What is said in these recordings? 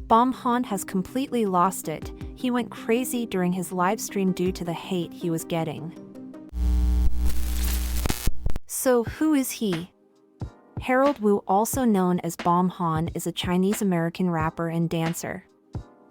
Beomhan has completely lost it. He went crazy during his live stream due to the hate he was getting. So who is he? Harold Wu, also known as Beomhan, is a Chinese-American rapper and dancer.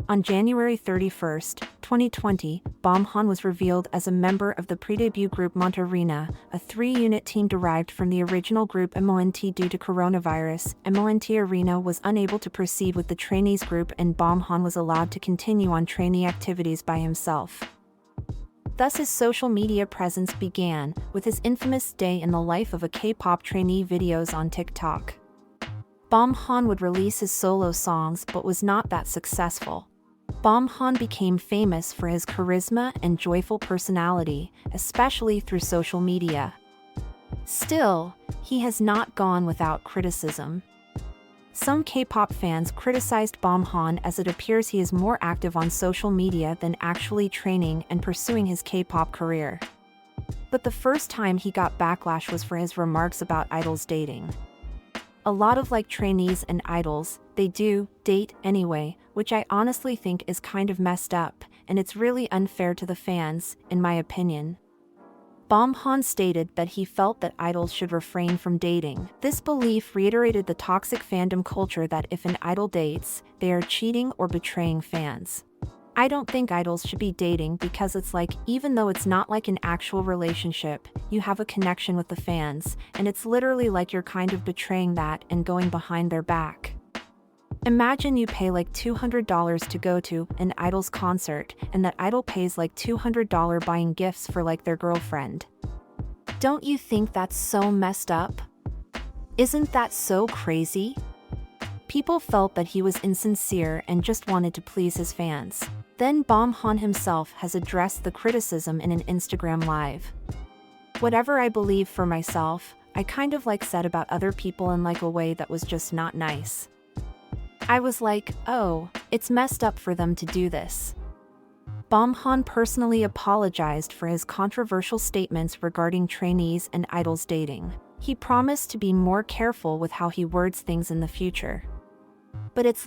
On January 31, 2020, Beomhan was revealed as a member of the pre-debut group M.O.N.T, a three-unit team derived from the original group M.O.N.T. Due to coronavirus, M.O.N.T was unable to proceed with the trainees group and Beomhan was allowed to continue on trainee activities by himself. Thus his social media presence began, with his infamous day in the life of a K-pop trainee videos on TikTok. Beomhan would release his solo songs but was not that successful. Beomhan became famous for his charisma and joyful personality, especially through social media. Still, he has not gone without criticism. Some K-pop fans criticized Beomhan as it appears he is more active on social media than actually training and pursuing his K-pop career. But the first time he got backlash was for his remarks about idols dating. A lot of trainees and idols, they do date anyway, which I honestly think is kind of messed up, and it's really unfair to the fans, in my opinion. Beomhan stated that he felt that idols should refrain from dating. This belief reiterated the toxic fandom culture that if an idol dates, they are cheating or betraying fans. I don't think idols should be dating because it's even though it's not like an actual relationship, you have a connection with the fans, and it's literally you're kind of betraying that and going behind their back. Imagine you pay $200 to go to an idol's concert, and that idol pays $200 buying gifts for their girlfriend. Don't you think that's so messed up? Isn't that so crazy? People felt that he was insincere and just wanted to please his fans. Then Beomhan himself has addressed the criticism in an Instagram live. Whatever I believe for myself, I kind of said about other people in a way that was just not nice. I was oh, it's messed up for them to do this. Beomhan personally apologized for his controversial statements regarding trainees and idols dating. He promised to be more careful with how he words things in the future. But it's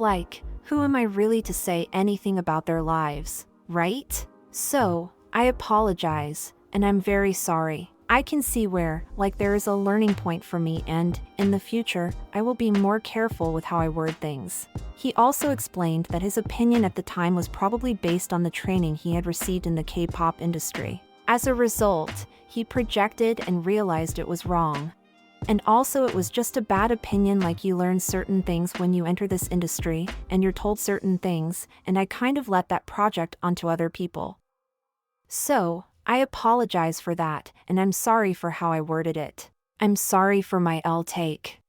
who am I really to say anything about their lives, right? So, I apologize, and I'm very sorry. I can see where, there is a learning point for me and, in the future, I will be more careful with how I word things. He also explained that his opinion at the time was probably based on the training he had received in the K-pop industry. As a result, he projected and realized it was wrong. And also it was just a bad opinion, you learn certain things when you enter this industry, and you're told certain things, and I kind of let that project onto other people. So, I apologize for that, and I'm sorry for how I worded it. I'm sorry for my take.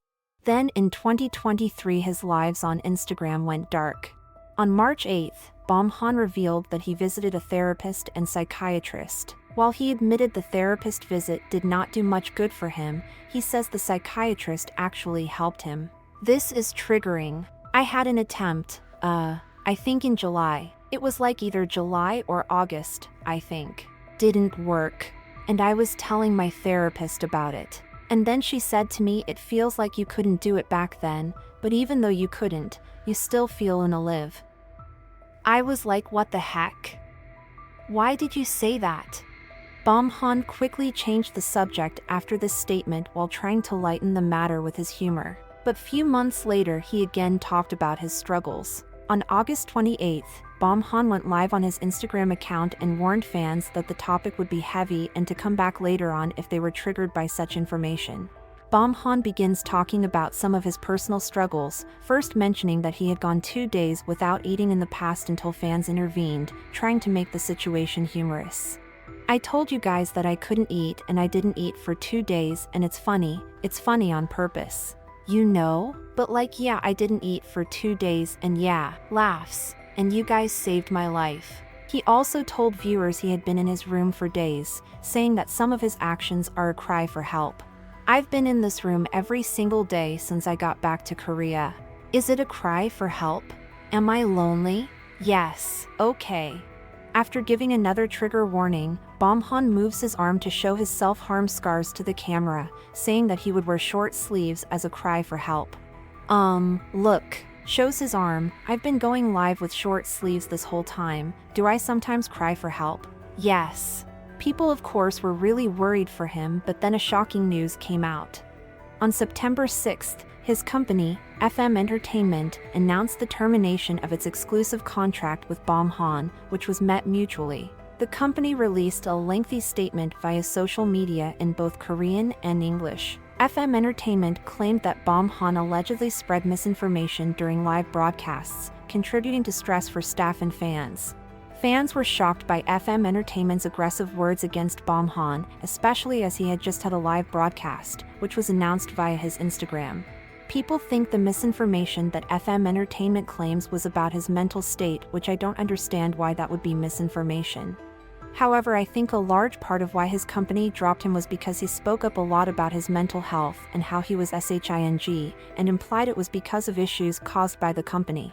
Then in 2023 his lives on Instagram went dark. On March 8th, Beomhan revealed that he visited a therapist and psychiatrist. While he admitted the therapist visit did not do much good for him, he says the psychiatrist actually helped him. This is triggering. I had an attempt, I think in July. It was either July or August, I think. Didn't work. And I was telling my therapist about it. And then she said to me it feels like you couldn't do it back then, but even though you couldn't, you still feel and live. I was what the heck? Why did you say that? Beomhan quickly changed the subject after this statement while trying to lighten the matter with his humor. But few months later he again talked about his struggles. On August 28th, Beomhan went live on his Instagram account and warned fans that the topic would be heavy and to come back later on if they were triggered by such information. Beomhan begins talking about some of his personal struggles, first mentioning that he had gone 2 days without eating in the past until fans intervened, trying to make the situation humorous. I told you guys that I couldn't eat and I didn't eat for 2 days and it's funny on purpose. You know? But yeah, I didn't eat for 2 days and yeah, laughs. And you guys saved my life. He also told viewers he had been in his room for days, saying that some of his actions are a cry for help. I've been in this room every single day since I got back to Korea. Is it a cry for help? Am I lonely? Yes, okay. After giving another trigger warning, Beomhan moves his arm to show his self-harm scars to the camera, saying that he would wear short sleeves as a cry for help. Look, Shows his arm. I've been going live with short sleeves this whole time. Do I sometimes cry for help? Yes. People of course were really worried for him, but then a shocking news came out. On September 6th, his company, FM Entertainment, announced the termination of its exclusive contract with Beomhan, which was met mutually. The company released a lengthy statement via social media in both Korean and English. FM Entertainment claimed that Beomhan allegedly spread misinformation during live broadcasts, contributing to stress for staff and fans. Fans were shocked by FM Entertainment's aggressive words against Beomhan, especially as he had just had a live broadcast, which was announced via his Instagram. People think the misinformation that FM Entertainment claims was about his mental state, which I don't understand why that would be misinformation. However, I think a large part of why his company dropped him was because he spoke up a lot about his mental health and how he was SHING, and implied it was because of issues caused by the company.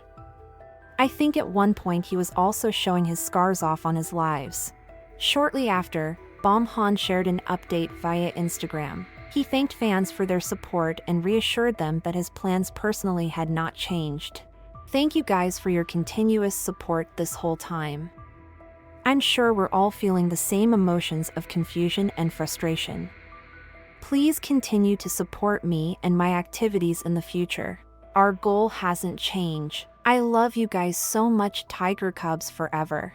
I think at one point he was also showing his scars off on his lives. Shortly after, Beomhan shared an update via Instagram. He thanked fans for their support and reassured them that his plans personally had not changed. Thank you guys for your continuous support this whole time. I'm sure we're all feeling the same emotions of confusion and frustration. Please continue to support me and my activities in the future. Our goal hasn't changed. I love you guys so much, Tiger Cubs forever.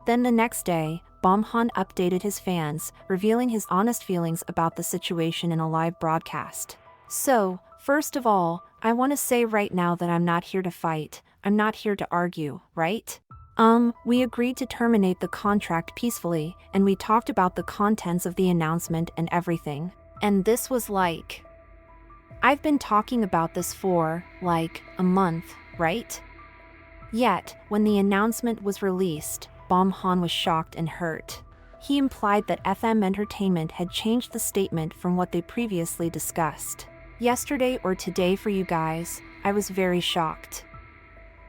Then the next day, Beomhan updated his fans, revealing his honest feelings about the situation in a live broadcast. So, first of all, I want to say right now that I'm not here to fight. I'm not here to argue, right? We agreed to terminate the contract peacefully, and we talked about the contents of the announcement and everything. And this was like... I've been talking about this for, like, a month, right? Yet, when the announcement was released, Beomhan was shocked and hurt. He implied that FM Entertainment had changed the statement from what they previously discussed. Yesterday or today for you guys, I was very shocked.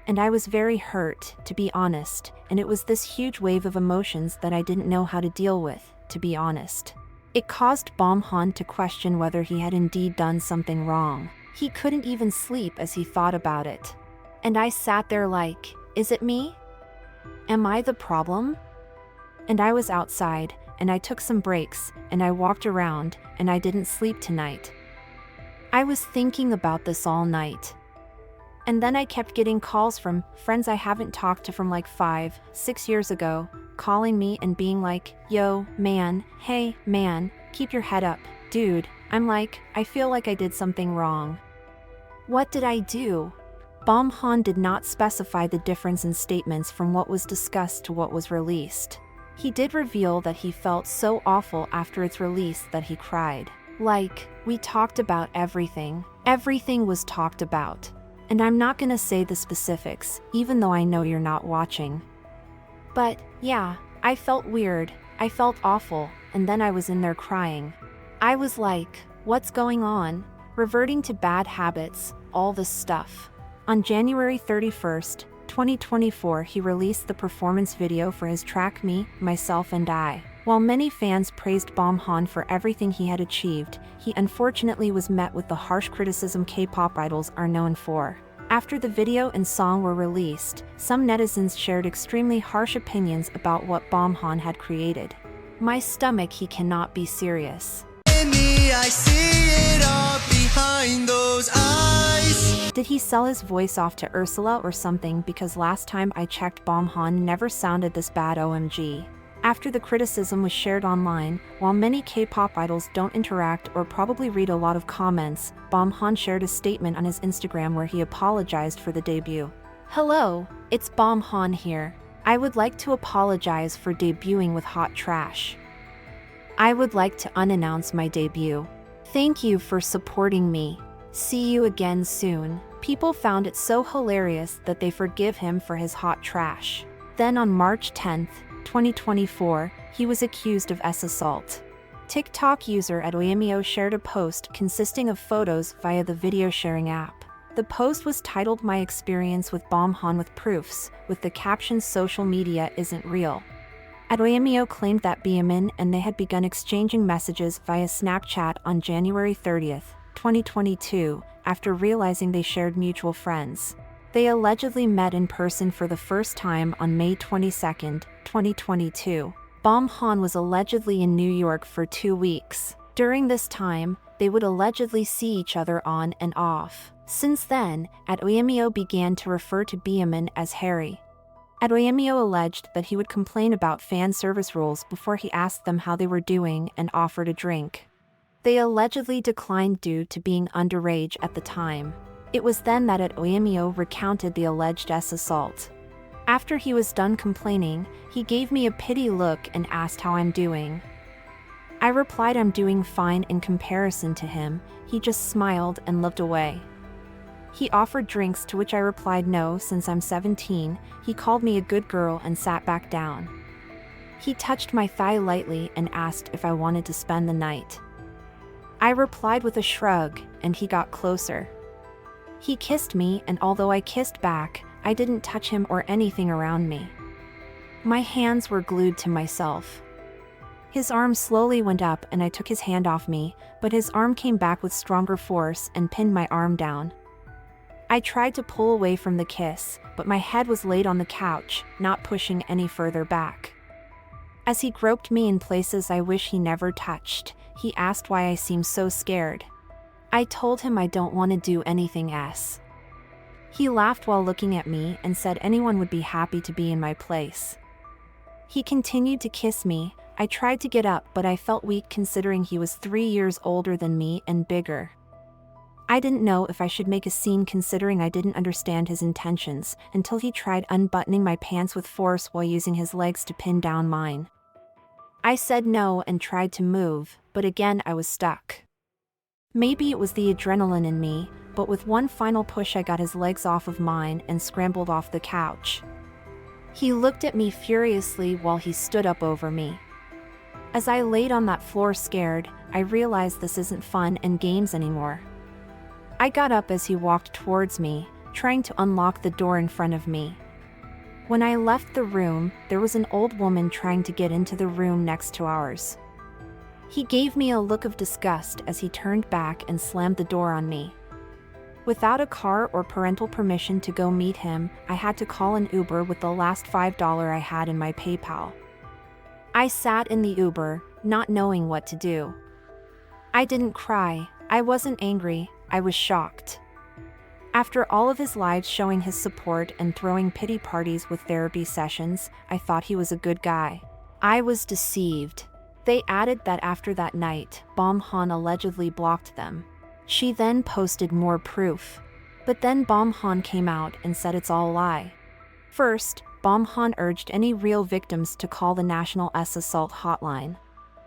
And I was very hurt, to be honest, and it was this huge wave of emotions that I didn't know how to deal with, to be honest. It caused Beomhan to question whether he had indeed done something wrong. He couldn't even sleep as he thought about it. And I sat there like, is it me? Am I the problem? And I was outside, and I took some breaks, and I walked around, and I didn't sleep tonight. I was thinking about this all night. And then I kept getting calls from friends I haven't talked to from like 5-6 years ago, calling me and being like, yo, man, hey, man, keep your head up, dude. I'm like, I feel like I did something wrong. What did I do? Beomhan did not specify the difference in statements from what was discussed to what was released. He did reveal that he felt so awful after its release that he cried. Like, we talked about everything. Everything was talked about. And I'm not gonna say the specifics, even though I know you're not watching. But, yeah, I felt weird, I felt awful, and then I was in there crying. I was like, what's going on? Reverting to bad habits, all this stuff. On January 31st, 2024, he released the performance video for his track Me, Myself and I. While many fans praised Beomhan for everything he had achieved, he unfortunately was met with the harsh criticism K-pop idols are known for. After the video and song were released, some netizens shared extremely harsh opinions about what Beomhan had created. My stomach, he cannot be serious. I see it all behind those eyes. Did he sell his voice off to Ursula or something? Because last time I checked, Beomhan never sounded this bad, OMG. After the criticism was shared online, while many K-pop idols don't interact or probably read a lot of comments, Beomhan shared a statement on his Instagram where he apologized for the debut. Hello, it's Beomhan here. I would like to apologize for debuting with hot trash. I would like to unannounce my debut. Thank you for supporting me. See you again soon. People found it so hilarious that they forgive him for his hot trash. Then on March 10th, 2024, he was accused of assault. TikTok user @Oemio shared a post consisting of photos via the video sharing app. The post was titled My Experience with Beomhan with Proofs, with the caption Social media isn't real. Oemio claimed that Beomhan and they had begun exchanging messages via Snapchat on January 30th, 2022, after realizing they shared mutual friends. They allegedly met in person for the first time on May 22, 2022. Beomhan was allegedly in New York for 2 weeks. During this time, they would allegedly see each other on and off. Since then, Adoyemyo began to refer to Beomhan as Harry. Adoyemyo alleged that he would complain about fan service rules before he asked them how they were doing and offered a drink. They allegedly declined due to being underage at the time. It was then that Adoyemyo recounted the alleged assault. After he was done complaining, he gave me a pity look and asked how I'm doing. I replied I'm doing fine in comparison to him. He just smiled and looked away. He offered drinks, to which I replied no, since I'm 17. He called me a good girl and sat back down. He touched my thigh lightly and asked if I wanted to spend the night. I replied with a shrug, and he got closer. He kissed me, and although I kissed back, I didn't touch him or anything around me. My hands were glued to myself. His arm slowly went up and I took his hand off me, but his arm came back with stronger force and pinned my arm down. I tried to pull away from the kiss, but my head was laid on the couch, not pushing any further back. As he groped me in places I wish he never touched, he asked why I seemed so scared. I told him I don't want to do anything else. He laughed while looking at me and said anyone would be happy to be in my place. He continued to kiss me. I tried to get up, but I felt weak considering he was 3 years older than me and bigger. I didn't know if I should make a scene considering I didn't understand his intentions until he tried unbuttoning my pants with force while using his legs to pin down mine. I said no and tried to move, but again I was stuck. Maybe it was the adrenaline in me, but with one final push I got his legs off of mine and scrambled off the couch. He looked at me furiously while he stood up over me. As I laid on that floor scared, I realized this isn't fun and games anymore. I got up as he walked towards me, trying to unlock the door in front of me. When I left the room, there was an old woman trying to get into the room next to ours. He gave me a look of disgust as he turned back and slammed the door on me. Without a car or parental permission to go meet him, I had to call an Uber with the last $5 I had in my PayPal. I sat in the Uber, not knowing what to do. I didn't cry, I wasn't angry, I was shocked. After all of his lives showing his support and throwing pity parties with therapy sessions, I thought he was a good guy. I was deceived. They added that after that night, Beomhan allegedly blocked them. She then posted more proof. But then Beomhan came out and said it's all a lie. First, Beomhan urged any real victims to call the National S-Assault hotline.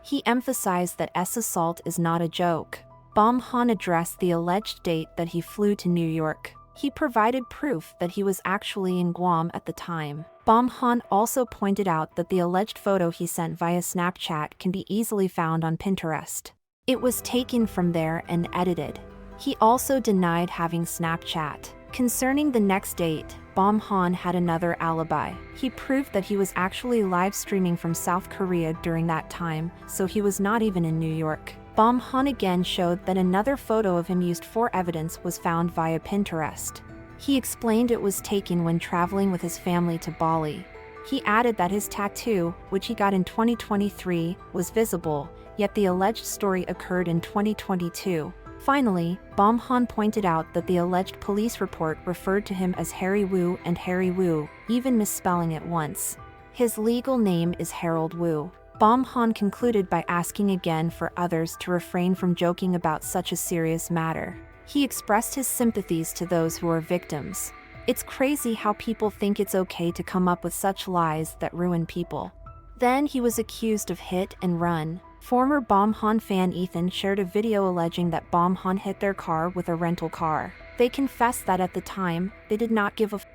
He emphasized that S-Assault is not a joke. Beomhan addressed the alleged date that he flew to New York. He provided proof that he was actually in Guam at the time. Beomhan also pointed out that the alleged photo he sent via Snapchat can be easily found on Pinterest. It was taken from there and edited. He also denied having Snapchat. Concerning the next date, Beomhan had another alibi. He proved that he was actually live streaming from South Korea during that time, so he was not even in New York. Beomhan again showed that another photo of him used for evidence was found via Pinterest. He explained it was taken when traveling with his family to Bali. He added that his tattoo, which he got in 2023, was visible, yet the alleged story occurred in 2022. Finally, Beomhan pointed out that the alleged police report referred to him as Harry Woo and Harry Woo, even misspelling it once. His legal name is Harold Woo. Beomhan concluded by asking again for others to refrain from joking about such a serious matter. He expressed his sympathies to those who are victims. It's crazy how people think it's okay to come up with such lies that ruin people. Then he was accused of hit and run. Former Beomhan fan Ethan shared a video alleging that Beomhan hit their car with a rental car. They confessed that at the time, they did not give a f***,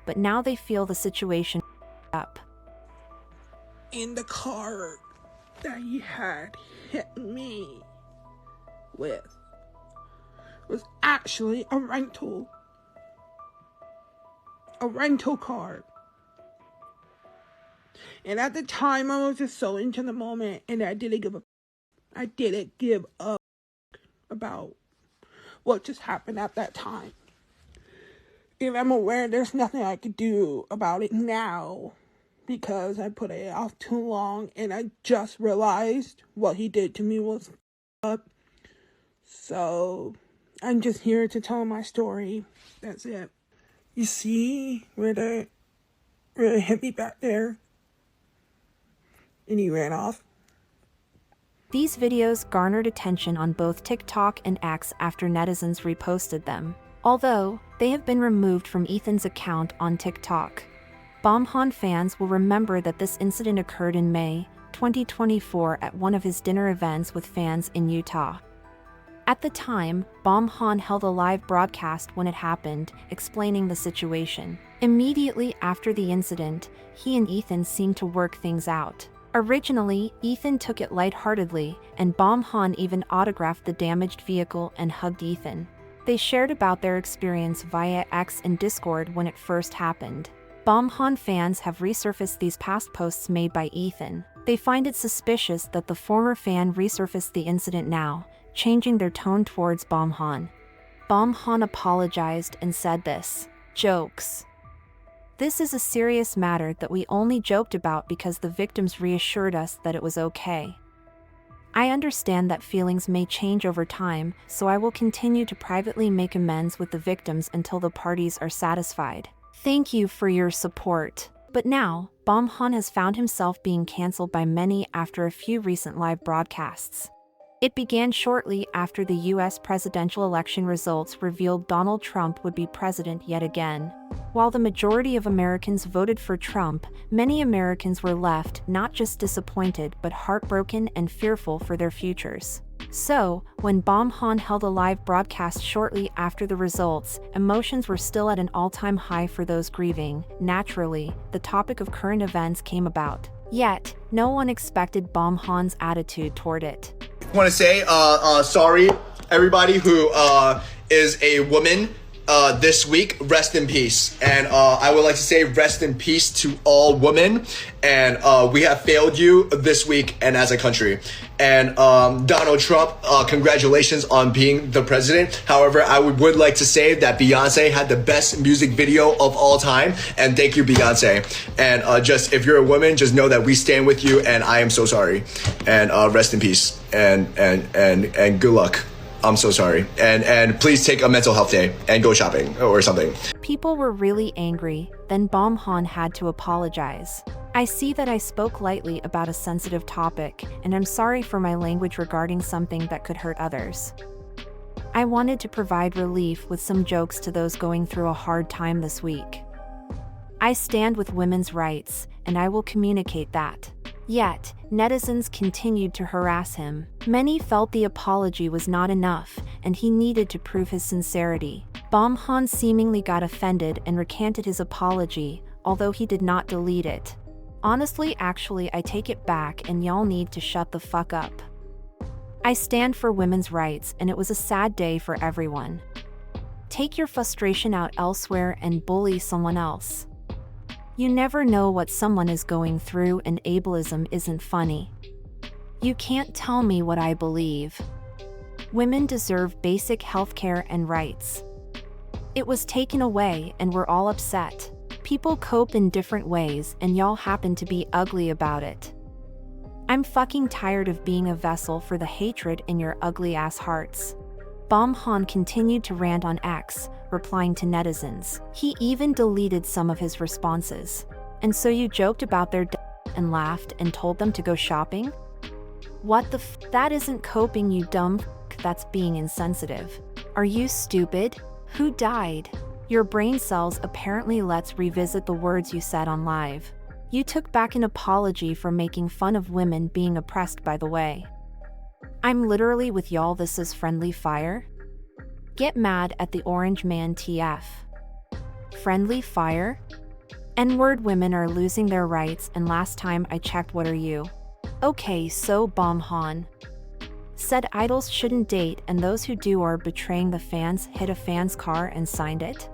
but now they feel the situation up. In the car that he had hit me with was actually a rental car. And at the time, I was just so into the moment, and I didn't give up about what just happened at that time. And I'm aware there's nothing I could do about it now because I put it off too long and I just realized what he did to me was up. So I'm just here to tell my story. That's it. You see where it hit me back there? And he ran off. These videos garnered attention on both TikTok and X after netizens reposted them, although they have been removed from Ethan's account on TikTok. Beomhan fans will remember that this incident occurred in May 2024 at one of his dinner events with fans in Utah. At the time, Beomhan held a live broadcast when it happened, explaining the situation. Immediately after the incident, he and Ethan seemed to work things out. Originally, Ethan took it lightheartedly, and Beomhan even autographed the damaged vehicle and hugged Ethan. They shared about their experience via X and Discord when it first happened. Beomhan fans have resurfaced these past posts made by Ethan. They find it suspicious that the former fan resurfaced the incident now, changing their tone towards Beomhan. Beomhan apologized and said this: "Jokes. This is a serious matter that we only joked about because the victims reassured us that it was okay. I understand that feelings may change over time, so I will continue to privately make amends with the victims until the parties are satisfied. Thank you for your support." But now, Beomhan has found himself being cancelled by many after a few recent live broadcasts. It began shortly after the US presidential election results revealed Donald Trump would be president yet again. While the majority of Americans voted for Trump, many Americans were left not just disappointed but heartbroken and fearful for their futures. So, when Beomhan held a live broadcast shortly after the results, emotions were still at an all-time high for those grieving. Naturally, the topic of current events came about. Yet, no one expected Beomhan's attitude toward it. I want to say sorry everybody who is a woman this week. Rest in peace. And I would like to say rest in peace to all women, and we have failed you this week and as a country. And Donald Trump, congratulations on being the president. However, I would like to say that Beyonce had the best music video of all time, and thank you, Beyonce. And just if you're a woman, just know that we stand with you, and I am so sorry. And rest in peace, and good luck. I'm so sorry. And please take a mental health day and go shopping or something. People were really angry, then Beomhan had to apologize. I see that I spoke lightly about a sensitive topic, and I'm sorry for my language regarding something that could hurt others. I wanted to provide relief with some jokes to those going through a hard time this week. I stand with women's rights, and I will communicate that. Yet, netizens continued to harass him. Many felt the apology was not enough, and he needed to prove his sincerity. Beomhan seemingly got offended and recanted his apology, although he did not delete it. Honestly, actually, I take it back, and y'all need to shut the fuck up. I stand for women's rights, and it was a sad day for everyone. Take your frustration out elsewhere and bully someone else. You never know what someone is going through, and ableism isn't funny. You can't tell me what I believe. Women deserve basic healthcare and rights. It was taken away, and we're all upset. People cope in different ways, and y'all happen to be ugly about it. I'm fucking tired of being a vessel for the hatred in your ugly-ass hearts. Beomhan continued to rant on X, replying to netizens. He even deleted some of his responses. And so you joked about their and laughed and told them to go shopping? What the That isn't coping, you dumb that's being insensitive. Are you stupid? Who died? Your brain cells apparently. Let's revisit the words you said on live. You took back an apology for making fun of women being oppressed, by the way. I'm literally with y'all. This is friendly fire? Get mad at the orange man TF. Friendly fire? N-word women are losing their rights, and last time I checked, what are you? Okay, so Beomhan said idols shouldn't date, and those who do are betraying the fans. Hit a fan's car and signed it?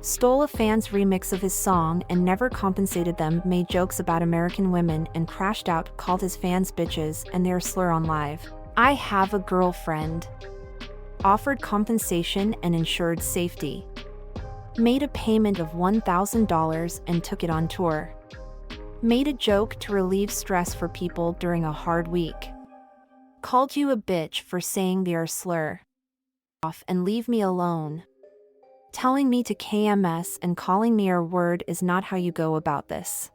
Stole a fan's remix of his song and never compensated them, made jokes about American women and crashed out, called his fans bitches and their slur on live. I have a girlfriend. Offered compensation and ensured safety. Made a payment of $1,000 and took it on tour. Made a joke to relieve stress for people during a hard week. Called you a bitch for saying the R slur. Off and leave me alone. Telling me to KMS and calling me R word is not how you go about this.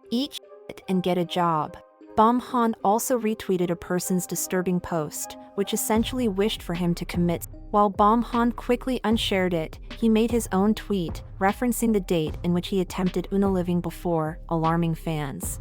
Eat shit and get a job. Beomhan also retweeted a person's disturbing post, which essentially wished for him to commit. While Beomhan quickly unshared it, he made his own tweet, referencing the date in which he attempted unaliving before, alarming fans.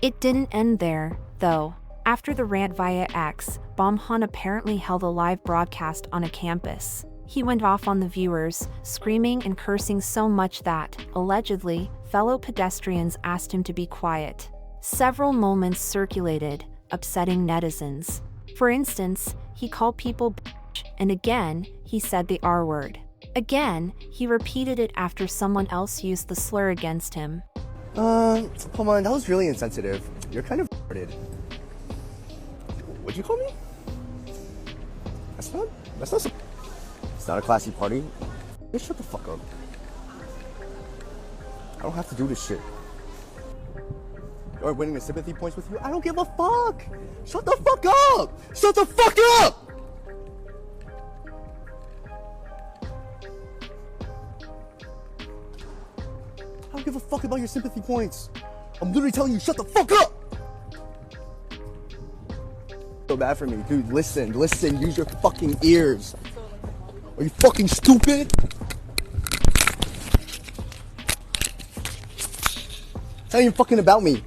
It didn't end there, though. After the rant via X, Beomhan apparently held a live broadcast on a campus. He went off on the viewers, screaming and cursing so much that, allegedly, fellow pedestrians asked him to be quiet. Several moments circulated, upsetting netizens. For instance, he called people bitch, and again, he said the R word. Again, he repeated it after someone else used the slur against him. Come on, that was really insensitive. You're kind of retarded. What'd you call me? That's not it's not a classy party. Just shut the fuck up. I don't have to do this shit. Or winning the sympathy points with you. I don't give a fuck. Shut the fuck up. Shut the fuck up. I don't give a fuck about your sympathy points. I'm literally telling you, shut the fuck up. So bad for me, dude. Listen. Use your fucking ears. Are you fucking stupid? It's not even fucking about me.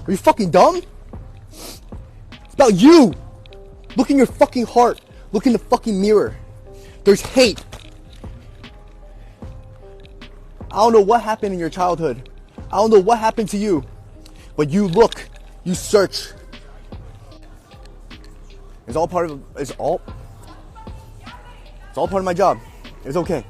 Are you fucking dumb? It's about you. Look in your fucking heart. Look in the fucking mirror. There's hate. I don't know what happened in your childhood. I don't know what happened to you. But you look, you search. It's all part of my job. It's okay.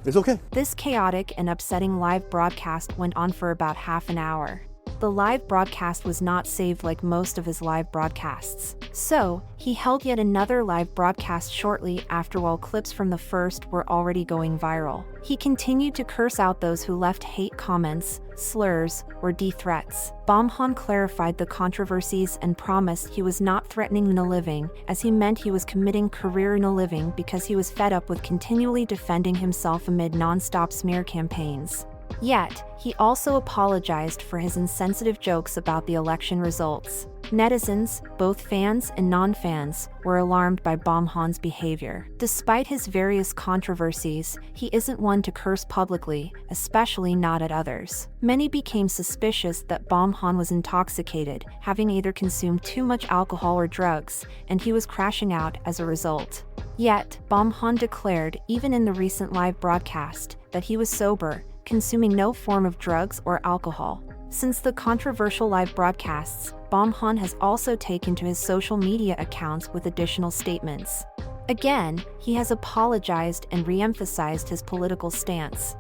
It's okay. This chaotic and upsetting live broadcast went on for about half an hour. The live broadcast was not saved like most of his live broadcasts. So, he held yet another live broadcast shortly after while clips from the first were already going viral. He continued to curse out those who left hate comments, slurs, or threats. Beomhan clarified the controversies and promised he was not threatening unaliving, as he meant he was committing career unaliving because he was fed up with continually defending himself amid non-stop smear campaigns. Yet, he also apologized for his insensitive jokes about the election results. Netizens, both fans and non-fans, were alarmed by Beomhan's behavior. Despite his various controversies, he isn't one to curse publicly, especially not at others. Many became suspicious that Beomhan was intoxicated, having either consumed too much alcohol or drugs, and he was crashing out as a result. Yet, Beomhan declared, even in the recent live broadcast, that he was sober, consuming no form of drugs or alcohol. Since the controversial live broadcasts, Beomhan has also taken to his social media accounts with additional statements. Again, he has apologized and re-emphasized his political stance.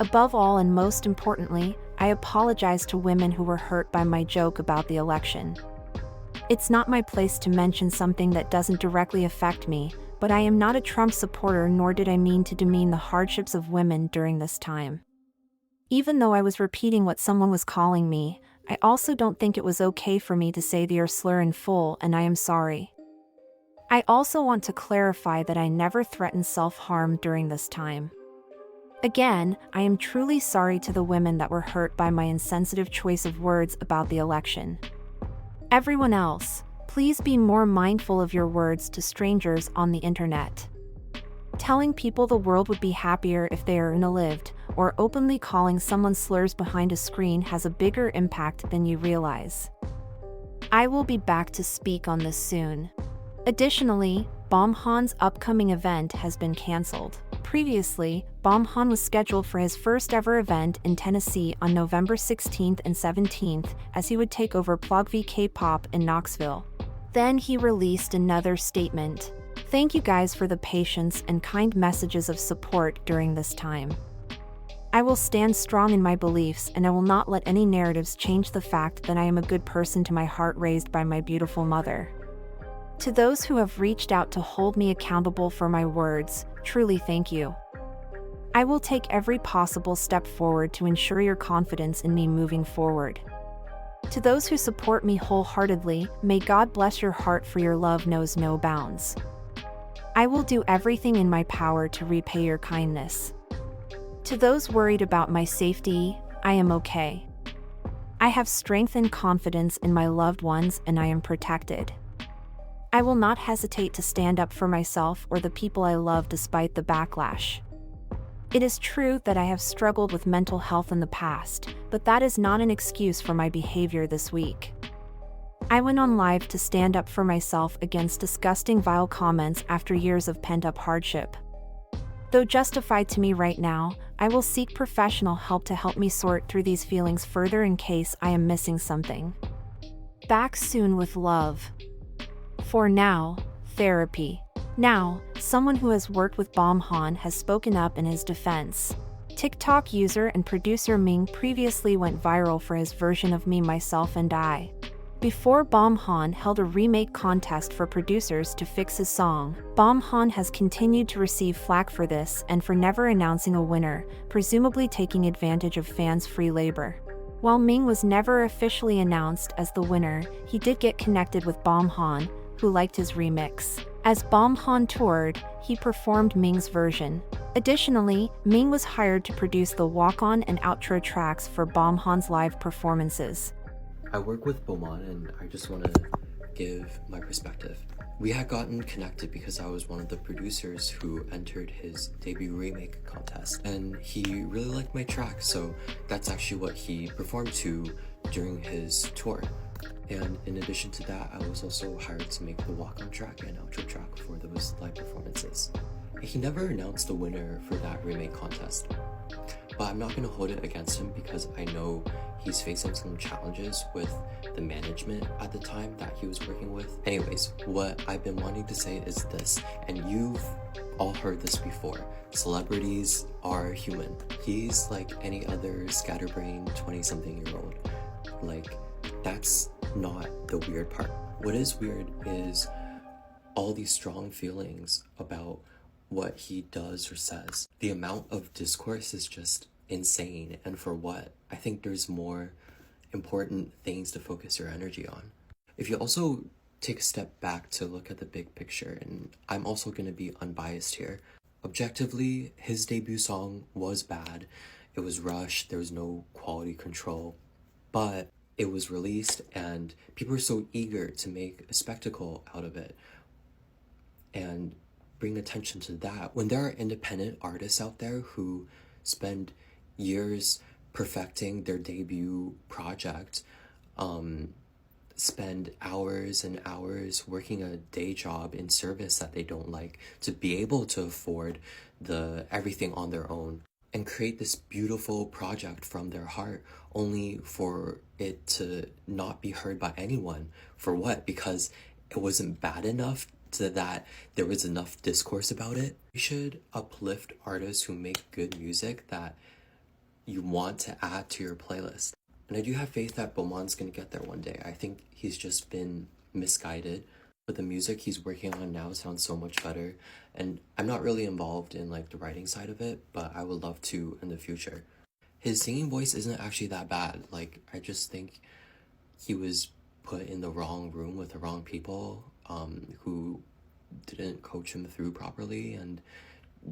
Above all and most importantly, I apologize to women who were hurt by my joke about the election. It's not my place to mention something that doesn't directly affect me, but I am not a Trump supporter, nor did I mean to demean the hardships of women during this time. Even though I was repeating what someone was calling me, I also don't think it was okay for me to say the R slur in full, and I am sorry. I also want to clarify that I never threatened self-harm during this time. Again, I am truly sorry to the women that were hurt by my insensitive choice of words about the election. Everyone else, please be more mindful of your words to strangers on the internet. Telling people the world would be happier if they are unalived, or openly calling someone slurs behind a screen has a bigger impact than you realize. I will be back to speak on this soon. Additionally, Beomhan's upcoming event has been cancelled. Previously, Beomhan was scheduled for his first ever event in Tennessee on November 16th and 17th, as he would take over Plugv Kpop in Knoxville. Then he released another statement. Thank you guys for the patience and kind messages of support during this time. I will stand strong in my beliefs, and I will not let any narratives change the fact that I am a good person to my heart raised by my beautiful mother. To those who have reached out to hold me accountable for my words, truly thank you. I will take every possible step forward to ensure your confidence in me moving forward. To those who support me wholeheartedly, may God bless your heart, for your love knows no bounds. I will do everything in my power to repay your kindness. To those worried about my safety, I am okay. I have strength and confidence in my loved ones, and I am protected. I will not hesitate to stand up for myself or the people I love despite the backlash. It is true that I have struggled with mental health in the past, but that is not an excuse for my behavior this week. I went on live to stand up for myself against disgusting, vile comments after years of pent-up hardship. Though justified to me right now, I will seek professional help to help me sort through these feelings further in case I am missing something. Back soon with love. For now, therapy. Now, someone who has worked with Beomhan has spoken up in his defense. TikTok user and producer Ming previously went viral for his version of Me, Myself and I. Before Beomhan held a remake contest for producers to fix his song, Beomhan has continued to receive flack for this and for never announcing a winner, presumably taking advantage of fans' free labor. While Ming was never officially announced as the winner, he did get connected with Beomhan, who liked his remix. As Beomhan toured, he performed Ming's version. Additionally, Ming was hired to produce the walk-on and outro tracks for Beomhan's live performances. I work with Beomhan and I just want to give my perspective. We had gotten connected because I was one of the producers who entered his debut remake contest, and he really liked my track, so that's actually what he performed to during his tour. And in addition to that, I was also hired to make the walk-on track and outro track for those live performances. He never announced the winner for that remake contest, but I'm not going to hold it against him because I know he's facing some challenges with the management at the time that he was working with. Anyways, what I've been wanting to say is this, and you've all heard this before: celebrities are human. He's like any other scatterbrained 20-something-year-old. Like, that's not the weird part. What is weird is all these strong feelings about what he does or says. The amount of discourse is just insane, and for what? I think there's more important things to focus your energy on. If you also take a step back to look at the big picture, and I'm also going to be unbiased here, objectively, his debut song was bad. It was rushed, there was no quality control, but it was released and people were so eager to make a spectacle out of it and bring attention to that. When there are independent artists out there who spend years perfecting their debut project, spend hours and hours working a day job in service that they don't like to be able to afford the everything on their own and create this beautiful project from their heart, only for it to not be heard by anyone. For what? Because it wasn't bad enough to that there was enough discourse about it. You should uplift artists who make good music that you want to add to your playlist. And I do have faith that Beomhan's gonna get there one day. I think he's just been misguided, but the music he's working on now sounds so much better. And I'm not really involved in like the writing side of it, but I would love to in the future. His singing voice isn't actually that bad. Like, I just think he was put in the wrong room with the wrong people who didn't coach him through properly and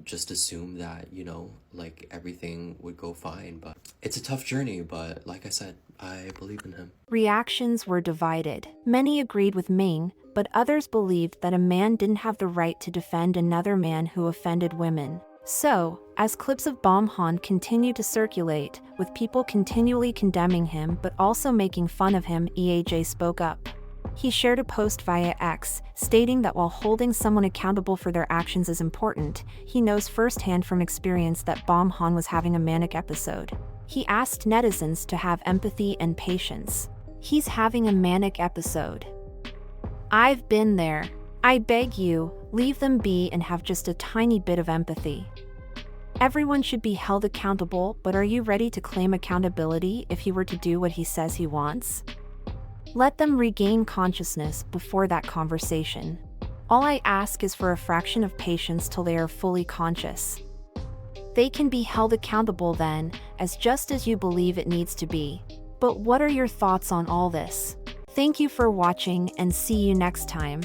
just assumed that, you know, like everything would go fine. But it's a tough journey, but like I said, I believe in him. Reactions were divided. Many agreed with Ming, but others believed that a man didn't have the right to defend another man who offended women. So, as clips of Beomhan continued to circulate, with people continually condemning him but also making fun of him, EAJ spoke up. He shared a post via X, stating that while holding someone accountable for their actions is important, he knows firsthand from experience that Beomhan was having a manic episode. He asked netizens to have empathy and patience. He's having a manic episode. I've been there. I beg you, leave them be and have just a tiny bit of empathy. Everyone should be held accountable, but are you ready to claim accountability if he were to do what he says he wants? Let them regain consciousness before that conversation. All I ask is for a fraction of patience till they are fully conscious. They can be held accountable then, as just as you believe it needs to be. But what are your thoughts on all this? Thank you for watching and see you next time.